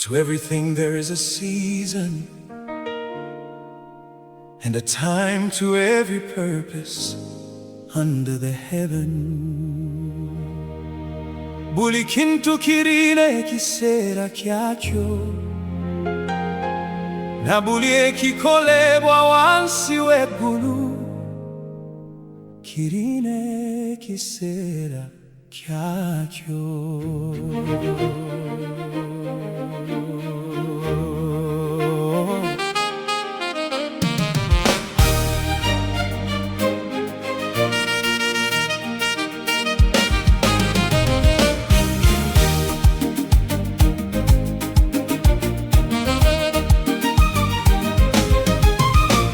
To everything there is a season, and a time to every purpose under the heaven. Buli kintu kirina ekiseera kyakyo, na buli ekikolebwa wansi w'eggulu kirina ekiseera kyakyo.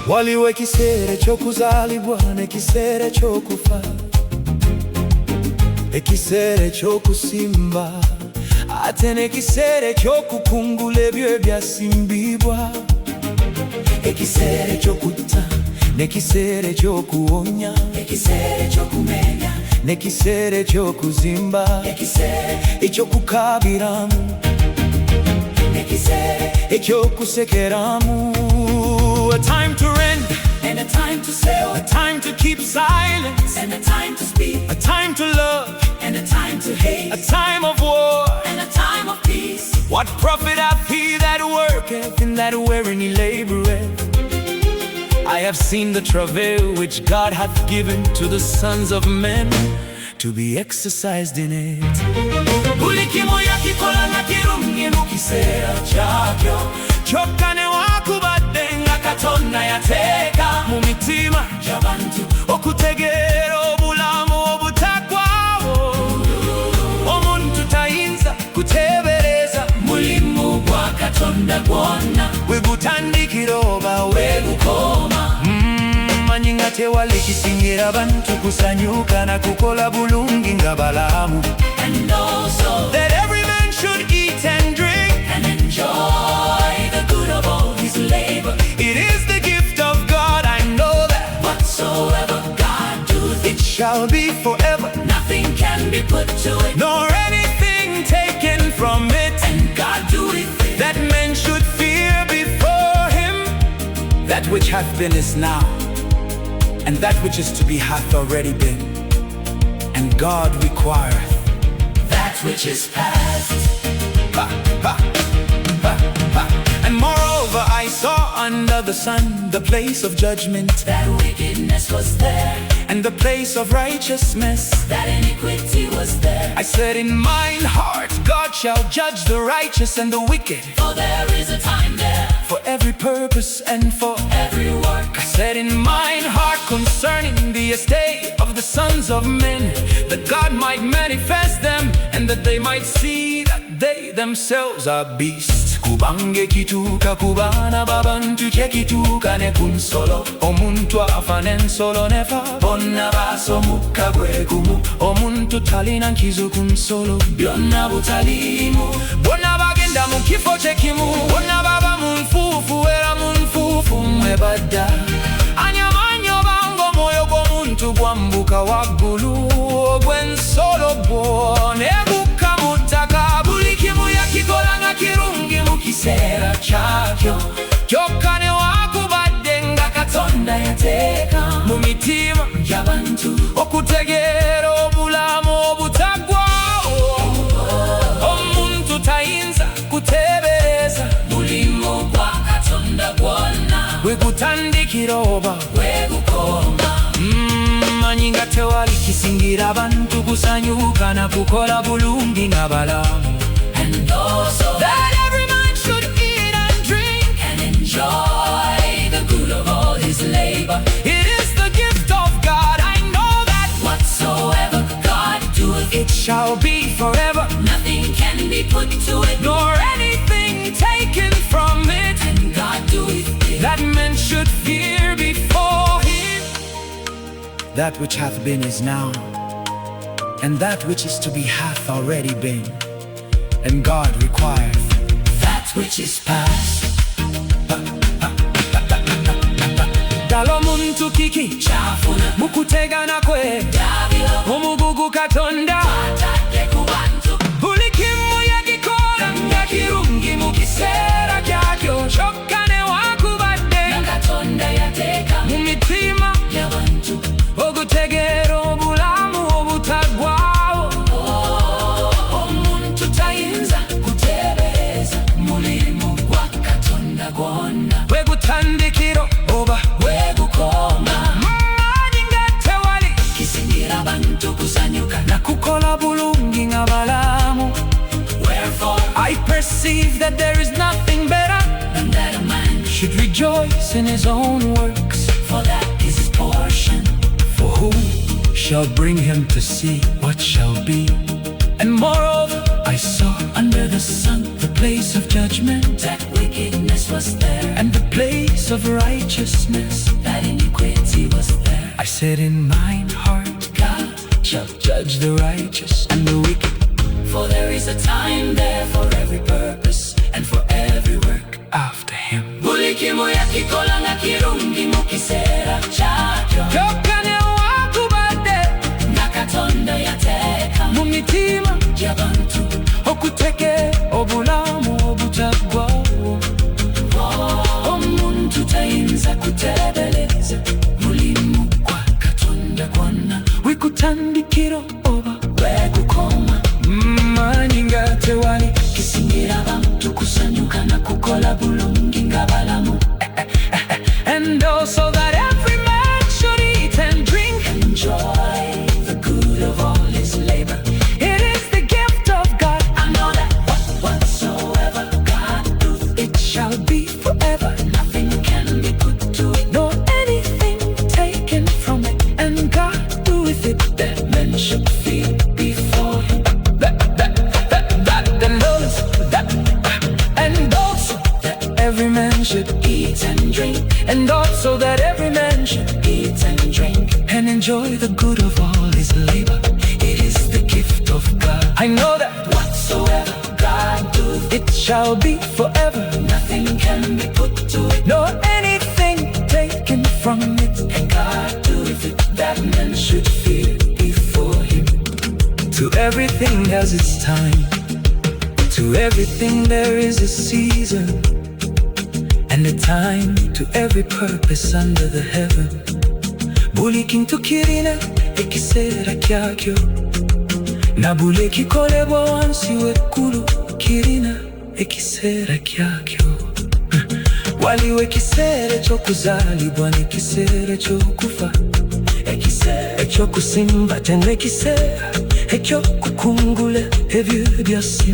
Waliwo ekiseera eky'okuzaalibwa n'ekiseera eky'okufa, ekiseera eky'okusimba ate n'ekiseera eky'okukungula ebyo ebyasimbibwa, ekiseera eky'okutta n'ekiseera eky'okuwonya, ekiseera eky'okumenya n'ekiseera eky'okuzimba, ekiseera eky'okukaabiramu n'ekiseera eky'okusekeramu. A time to rend and a time to sell, a time to keep silence and a time to speak, a time to love and a time to hate, a time of war and a time of peace. What profit hath he that worketh in that wherein he laboureth? I have seen the travail which God hath given to the sons of men, to be exercised in it. Buli kimoya kikola nga kirungi mu kiseera kyakyo, kyokka newaakubadde nga Katonda yateeka mu mitima gy'abantu okutegeera obulamu obutaggwaawo. Omuntu tayinza kuteebereza mulimu gwa Katonda gwonna we gutandikira oba we gukoma. manyi nga tewali kisingira abantu kusanyuka na kukola bulungi nga balamu. And also That every man should eat and drink and enjoy the good of all his labor. It is the gift of God, I know that. Whatsoever God doeth, It shall be forever, nothing can be put to it, nor anything taken from it. and God doeth it. That men should fear before him. That which hath been is now, and that which is to be hath already been. And God requireth That which is past, ha, ha, ha, ha. And moreover I saw under the sun the place of judgment, that wickedness was there, and the place of righteousness. that iniquity was there. I said in mine heart, God shall judge the righteous and the wicked, For there is a time there for every purpose and for every work. I said in mine heart concerning the estate of the sons of men, that God might manifest them, and that they might see that they themselves are beasts. Kubange kituuka ku baana b'abantu kye kituuka ne ku nsolo. Omuntu afa n'ensolo nefa, bonna baasa omukka gwe gumu. Omuntu talina nkizo ku nsolo, byonna butaliimu. Bonna bagenda mu kifo kye kimu, bonna baba mu nfuufu era mu nfuufu mwe badda. Anyamanya obanga omwoyo gw'omuntu gwambuka waggulu, ogw'ensolo gwo ne gukka mu ttaka. Buli kimu yakikola nga kirungi mu kiseera kyakyo, kyokka newaakubadde nga Katonda yateeka mu mitima gy'abantu okutegeera obulamu obutaggwaawo. Omuntu tayinza kuteebereza mulimu gwa Katonda gwonna we gutandikira oba we gukoma. manyi nga tewali kisingira abantu kusanyuka na kukola bulungi nga balamu. And also That every man should eat and drink. and enjoy the good of all his labor. It is the gift of God, I know that. Whatsoever God doeth, It shall be forever, nothing can be put to it, nor anything taken from it. and God doeth it. That men should fear before him. That which hath been is now, and that which is to be hath already been. And God requireth That which is past, dala omuntu kiki kyafuna mukutegana kwe ndabiro omugugu Katonda. atadde ku bantu. Buli kimu yakikola nga kirungi mu kiseera perceive that there is nothing better and that a man should rejoice in his own works. for that is his portion. For who shall bring him to see what shall be? And moreover, I saw Under the sun, the place of judgment, that wickedness was there, and the place of righteousness. that iniquity was there. I said in mine heart, God, shall judge the righteous and the wicked. for there is a time there for every purpose and for every work. After him. Buli kimoya kikola na kirungi mu kiseera kyakyo, Kyokka wakubadde nga Katonda yateeka mu mitima gy'abantu okuteke obulamu obutaggwaawo. omuntu tayinza kuteebereza mulimu gwa Katonda gwonna Wekutandikiro oba wegukoma. maanyi nga tewali. Kisingira abantu kusanyuka na kukola bulungi nga balamu. And also that every man should eat and drink. Enjoy the good of all his labor. It is the gift of God. I know that whatsoever God doeth, It shall be forever. nothing can be put to it, Nor anything taken from it. And God doeth it. that men should fear before him. That knows that. And also that every man should Eat and drink, and also that every man should eat and drink. and enjoy the good of all his labor. It is the gift of God. I know that Whatsoever God doeth, it shall be forever, nothing can be put to it, nor anything taken from it. and God doeth it, that men should fear before him. To everything has its time, to everything there is a season, and a time to every purpose under the heaven. Buli kintu kirina ekiseera kyakyo, na buli ekikolebwa wansi w'eggulu kirina ekiseera kyakyo. Waliwo ekiseera eky'okuzaalibwa n'ekiseera eky'okufa, Ekiseera eky'okusimba te n'ekiseera eky'okukungula ebyo by'asimba.